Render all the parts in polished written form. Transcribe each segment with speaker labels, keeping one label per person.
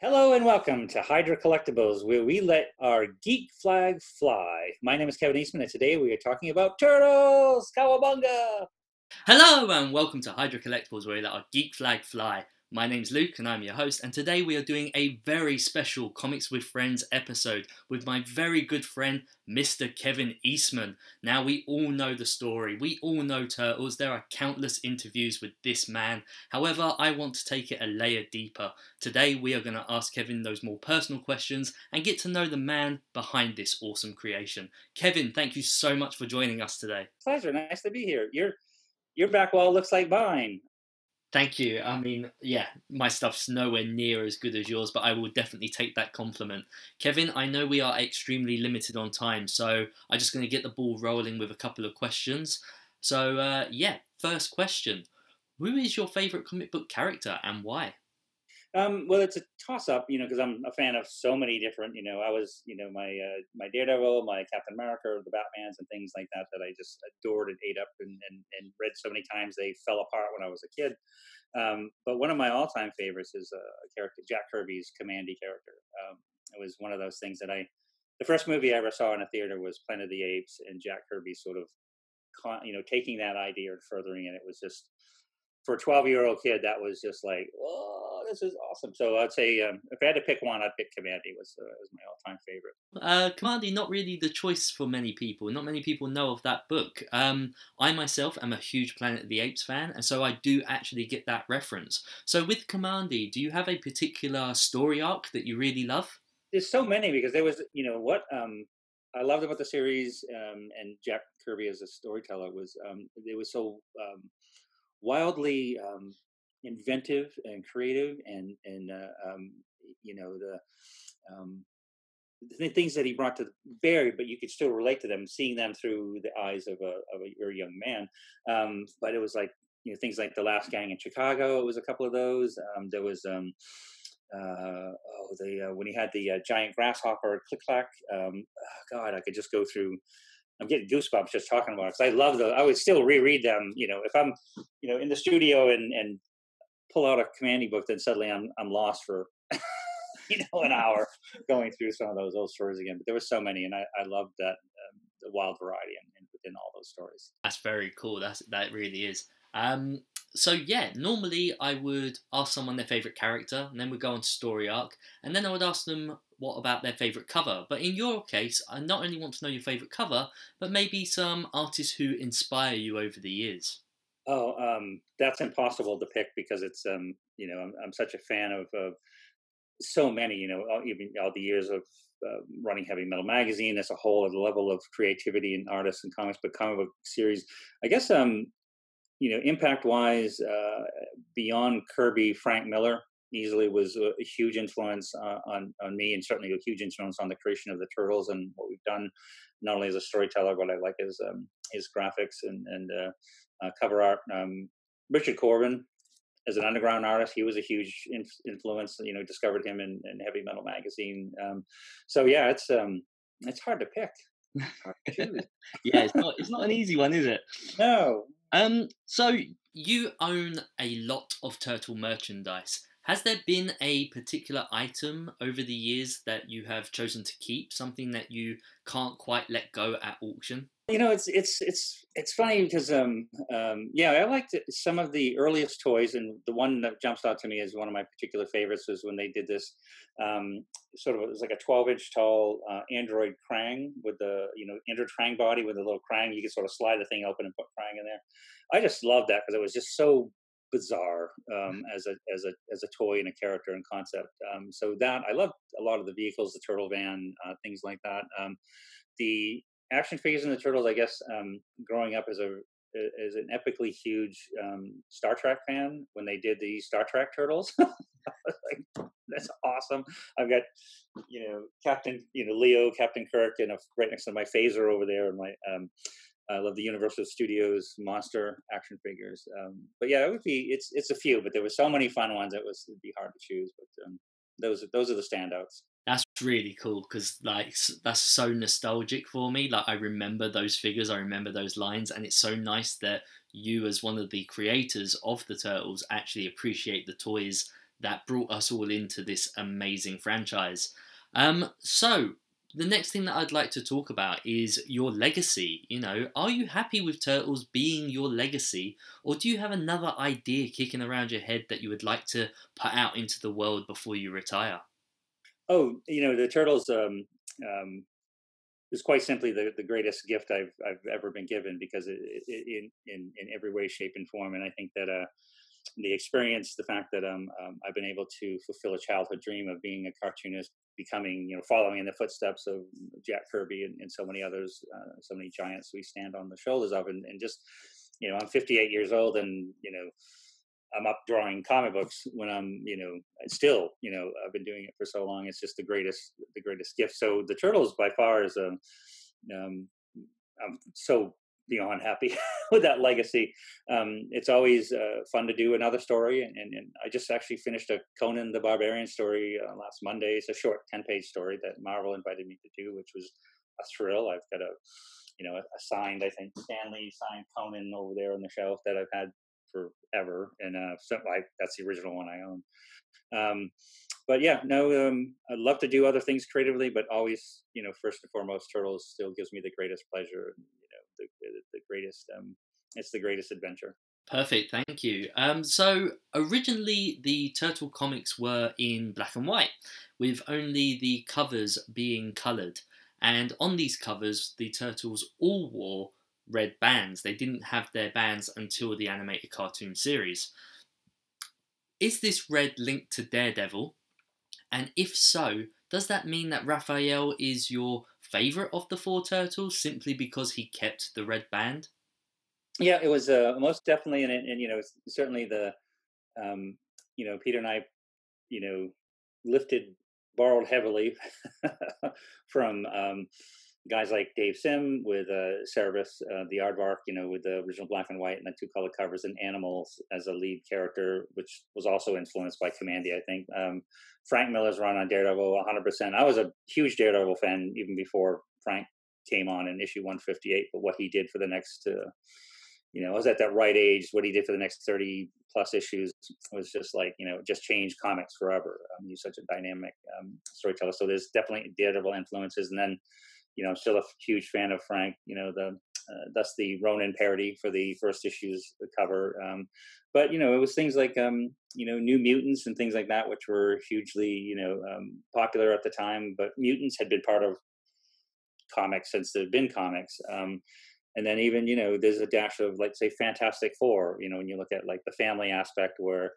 Speaker 1: Hello and welcome to Hydra Collectables, where we let our geek flag fly. My name is Kevin Eastman, and today we are talking about turtles! Cowabunga!
Speaker 2: Hello and welcome to HydraCollectables, where we let our geek flag fly. My name's Luke and I'm your host, and today we are doing a very special Comics with Friends episode with my very good friend, Mr. Kevin Eastman. Now, we all know the story, we all know Turtles, there are countless interviews with this man. However, I want to take it a layer deeper. Today we are going to ask Kevin those more personal questions and get to know the man behind this awesome creation. Kevin, thank you so much for joining us today.
Speaker 1: Pleasure, nice to be here. Your back wall looks like mine.
Speaker 2: Thank you. I mean, yeah, my stuff's nowhere near as good as yours, but I will definitely take that compliment. Kevin, I know we are extremely limited on time, so I'm just going to get the ball rolling with a couple of questions. So, yeah, first question. Who is your favourite comic book character and why?
Speaker 1: Well, it's a toss-up, because I'm a fan of so many different, I was, my Daredevil, my Captain America, the Batmans and things like that I just adored and ate up and read so many times they fell apart when I was a kid. But one of my all-time favorites is a character, Jack Kirby's Commandy character. It was one of those things that the first movie I ever saw in a theater was Planet of the Apes, and Jack Kirby sort of, taking that idea and furthering it. It was just, for a 12-year-old kid, that was just like, oh, this is awesome. So I'd say if I had to pick one, I'd pick Commandy. Was my all-time favorite.
Speaker 2: Commandy, not really the choice for many people. Not many people know of that book. I myself am a huge Planet of the Apes fan, and so I do actually get that reference. So with Commandy, do you have a particular story arc that you really love?
Speaker 1: There's so many, because there was, I loved about the series, and Jack Kirby as a storyteller was, it was so wildly inventive and creative, and the things that he brought to bear, but you could still relate to them, seeing them through the eyes of a very young man. But it was like, things like The Last Gang in Chicago. It was a couple of those. There was when he had the giant grasshopper Click Clack. God, I could just go through. I'm getting goosebumps just talking about it, because I love I would still reread them. If I'm, in the studio and pull out a Commandy book, then suddenly I'm lost for, an hour going through some of those old stories again. But there were so many, and I loved that the wild variety and within all those stories.
Speaker 2: That's very cool. That really is. So yeah, normally I would ask someone their favourite character, and then we'd go on to story arc, and then I would ask them what about their favourite cover. But in your case, I not only want to know your favourite cover, but maybe some artists who inspire you over the years.
Speaker 1: Oh, that's impossible to pick, because it's I'm such a fan of so many, even all the years of running Heavy Metal magazine as a whole, the level of creativity in artists and comics, but comic book series, I guess, impact wise, beyond Kirby, Frank Miller easily was a huge influence on me, and certainly a huge influence on the creation of the Turtles and what we've done, not only as a storyteller, but I like his graphics and cover art. Richard Corbin, as an underground artist, he was a huge influence. Discovered him in Heavy Metal magazine. So yeah, it's hard to pick. Hard to choose.
Speaker 2: Yeah, it's not an easy one, is it?
Speaker 1: No.
Speaker 2: So you own a lot of Turtle merchandise. Has there been a particular item over the years that you have chosen to keep, something that you can't quite let go at auction?
Speaker 1: It's funny, because I liked some of the earliest toys, and the one that jumps out to me as one of my particular favorites was when they did this sort of, it was like a 12-inch tall android Krang with the android Krang body with a little Krang. You could sort of slide the thing open and put Krang in there. I just loved that, because it was just so bizarre as a toy and a character and concept. So that I loved a lot of the vehicles, the Turtle Van, things like that. The action figures in the Turtles, I guess, growing up as an epically huge Star Trek fan, when they did the Star Trek Turtles, I was like, that's awesome. I've got Captain Leo, Captain Kirk, and right next to my phaser over there, and my I love the Universal Studios monster action figures. But yeah, it's a few, but there were so many fun ones it'd be hard to choose. But those are the standouts.
Speaker 2: That's really cool, because that's so nostalgic for me. Like, I remember those figures, I remember those lines, and it's so nice that you, as one of the creators of the Turtles, actually appreciate the toys that brought us all into this amazing franchise. So the next thing that I'd like to talk about is your legacy. You know, are you happy with Turtles being your legacy, or do you have another idea kicking around your head that you would like to put out into the world before you retire?
Speaker 1: Oh, the Turtles is quite simply the greatest gift I've ever been given, because in every way, shape, and form. And I think that the experience, the fact that I've been able to fulfill a childhood dream of being a cartoonist, becoming, following in the footsteps of Jack Kirby and so many others, so many giants we stand on the shoulders of, and just, I'm 58 years old, and I'm up drawing comic books when I'm, still, I've been doing it for so long. It's just the greatest gift. So the Turtles by far is um, I'm so beyond happy with that legacy. It's always fun to do another story, and I just actually finished a Conan the Barbarian story last Monday. It's a short 10-page story that Marvel invited me to do, which was a thrill. I've got a signed, I think, Stanley signed Conan over there on the shelf that I've had forever, and that's the original one I own. But yeah, no, I'd love to do other things creatively, but always, first and foremost, Turtles still gives me the greatest pleasure. The greatest. It's the greatest adventure.
Speaker 2: Perfect, thank you. So originally the Turtle comics were in black and white, with only the covers being coloured. And on these covers, the Turtles all wore red bands. They didn't have their bands until the animated cartoon series. Is this red linked to Daredevil? And if so, does that mean that Raphael is your favourite of the four Turtles simply because he kept the red band?
Speaker 1: Yeah, it was most definitely, and certainly the, Peter and I, you know, borrowed heavily from guys like Dave Sim with Cerebus, the aardvark, with the original black and white and the two color covers, and Animals as a lead character, which was also influenced by Commandy, I think. Frank Miller's run on Daredevil, 100%. I was a huge Daredevil fan even before Frank came on in issue 158, but what he did for the next, I was at that right age. What he did for the next 30 plus issues was just like, just changed comics forever. He's such a dynamic storyteller. So there's definitely Daredevil influences. And then, I'm still a huge fan of Frank, thus the Ronin parody for the first issue's cover. But, it was things like, New Mutants and things like that, which were hugely, popular at the time. But Mutants had been part of comics since there had been comics. And then even, there's a dash of, let's say, Fantastic Four, when you look at like the family aspect, where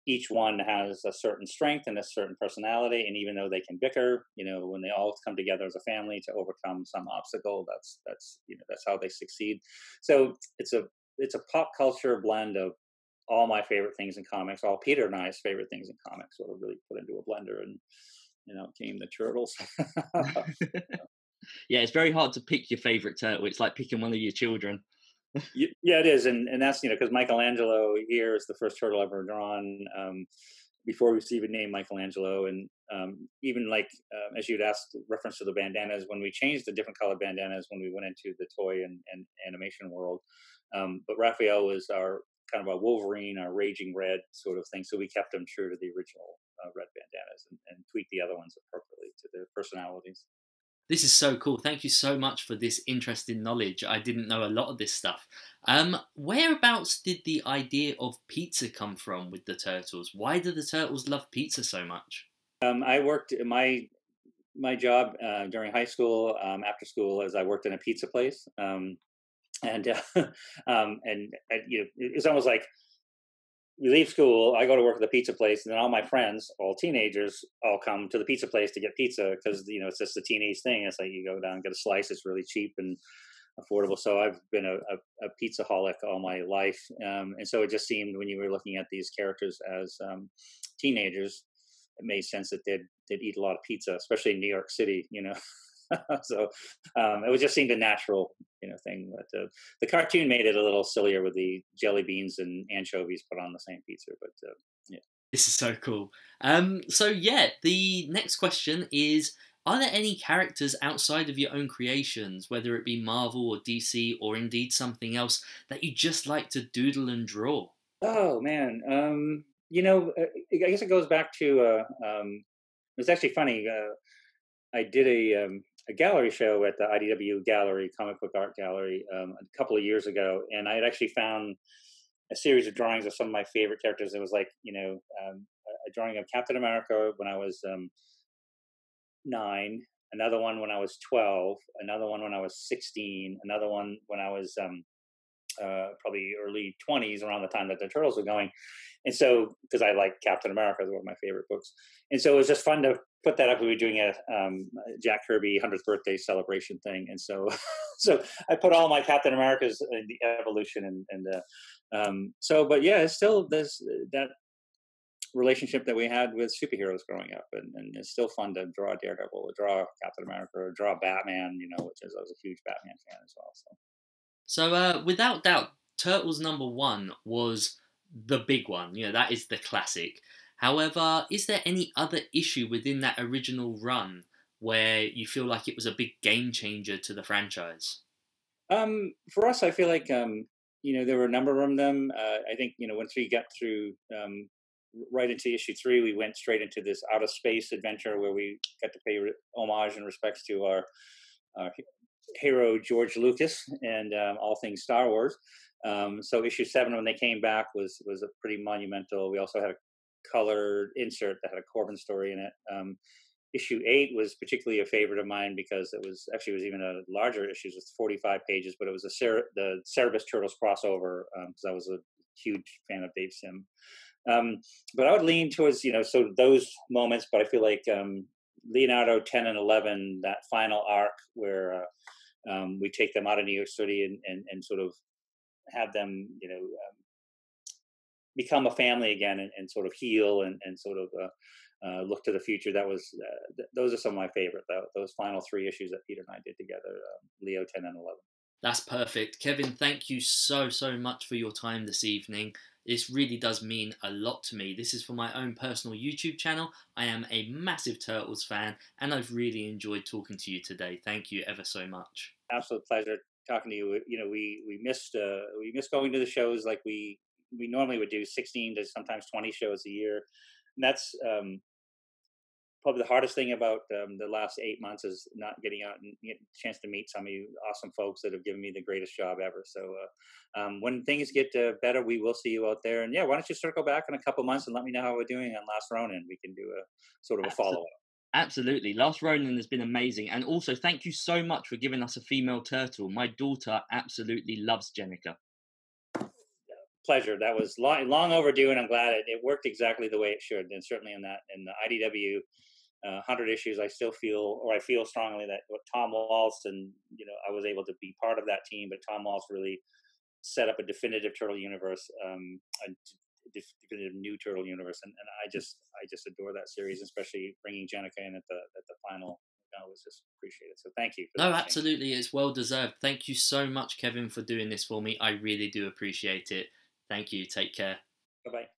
Speaker 1: each one has a certain strength and a certain personality. And even though they can bicker, when they all come together as a family to overcome some obstacle, that's how they succeed. So it's a pop culture blend of all my favorite things in comics, all Peter and I's favorite things in comics, sort of really put into a blender, and, came the Turtles.
Speaker 2: Yeah, it's very hard to pick your favourite turtle. It's like picking one of your children.
Speaker 1: Yeah, it is, and that's because Michelangelo here is the first turtle ever drawn. Before we even named Michelangelo, and even like as you'd asked, reference to the bandanas, when we changed the different colored bandanas when we went into the toy and animation world. But Raphael was our kind of a Wolverine, our raging red sort of thing. So we kept them true to the original red bandanas, and tweaked the other ones appropriately to their personalities.
Speaker 2: This is so cool. Thank you so much for this interesting knowledge. I didn't know a lot of this stuff. Whereabouts did the idea of pizza come from with the Turtles? Why do the Turtles love pizza so much?
Speaker 1: I worked my job during high school, after school, as I worked in a pizza place, and it's almost like we leave school, I go to work at the pizza place, and then all my friends, all teenagers, all come to the pizza place to get pizza because it's just a teenage thing. It's like you go down and get a slice. It's really cheap and affordable. So I've been a pizza holic all my life, and so it just seemed when you were looking at these characters as teenagers, it made sense that they'd eat a lot of pizza, especially in New York City. So it would just seemed a natural thing. But the cartoon made it a little sillier with the jelly beans and anchovies put on the same pizza. But yeah,
Speaker 2: this is so cool. So yeah, the next question is: are there any characters outside of your own creations, whether it be Marvel or DC or indeed something else, that you just like to doodle and draw?
Speaker 1: Oh man, I guess it goes back to. It's actually funny. I did a gallery show at the IDW Gallery, Comic Book Art Gallery, a couple of years ago, and I had actually found a series of drawings of some of my favorite characters. It was like a drawing of Captain America when I was 9, another one when I was 12, another one when I was 16, another one when I was probably early 20s, around the time that the Turtles were going. And so, because I like Captain America, is one of my favorite books. And so it was just fun to put that up. We were doing a Jack Kirby 100th birthday celebration thing. And so, so I put all my Captain Americas in the evolution. But yeah, it's still there's that relationship that we had with superheroes growing up. And it's still fun to draw Daredevil, or draw Captain America, or draw Batman, which is, I was a huge Batman fan as well.
Speaker 2: So without doubt, Turtles #1 was the big one. That is the classic. However, is there any other issue within that original run where you feel like it was a big game changer to the franchise?
Speaker 1: For us, I feel like there were a number of them. I think once we got through right into issue 3, we went straight into this outer space adventure where we got to pay homage and respects to our hero George Lucas and all things Star Wars. So issue 7, when they came back, was a pretty monumental. We also had a colored insert that had a Corbin story in it. Issue 8 was particularly a favorite of mine because it was even a larger issue. It was 45 pages, but it was the Cerebus Turtles crossover, because I was a huge fan of Dave Sim. But I would lean towards so those moments. But I feel like Leonardo 10 and 11, that final arc where we take them out of New York City and sort of have them become a family again, and sort of heal and sort of look to the future. That was those are some of my favorite, those final 3 issues that Peter and I did together, Leo 10 and 11.
Speaker 2: That's perfect. Kevin, thank you so much for your time this evening. This really does mean a lot to me. This is for my own personal YouTube channel. I am a massive Turtles fan, and I've really enjoyed talking to you today. Thank you ever so much.
Speaker 1: Absolute pleasure talking to you. We missed going to the shows like we normally would do, 16 to sometimes 20 shows a year. And that's probably the hardest thing about the last 8 months, is not getting out and getting a chance to meet some of you awesome folks that have given me the greatest job ever. So when things get better, we will see you out there. And yeah, why don't you circle back in a couple months and let me know how we're doing on Last Ronin? We can do a sort of a follow-up.
Speaker 2: Absolutely. Last Ronin has been amazing. And also, thank you so much for giving us a female turtle. My daughter absolutely loves Jenica.
Speaker 1: Pleasure. That was long overdue, and I'm glad it worked exactly the way it should. And certainly in the IDW 100 issues, I feel strongly that what Tom Walston, I was able to be part of that team, but Tom Walsh really set up a definitive turtle universe, a definitive new turtle universe, and I just adore that series, especially bringing Jenica in at the final. Was just appreciated. So thank you.
Speaker 2: No, absolutely, it's well deserved. Thank you so much, Kevin, for doing this for me. I really do appreciate it. Thank you. Take care.
Speaker 1: Bye-bye.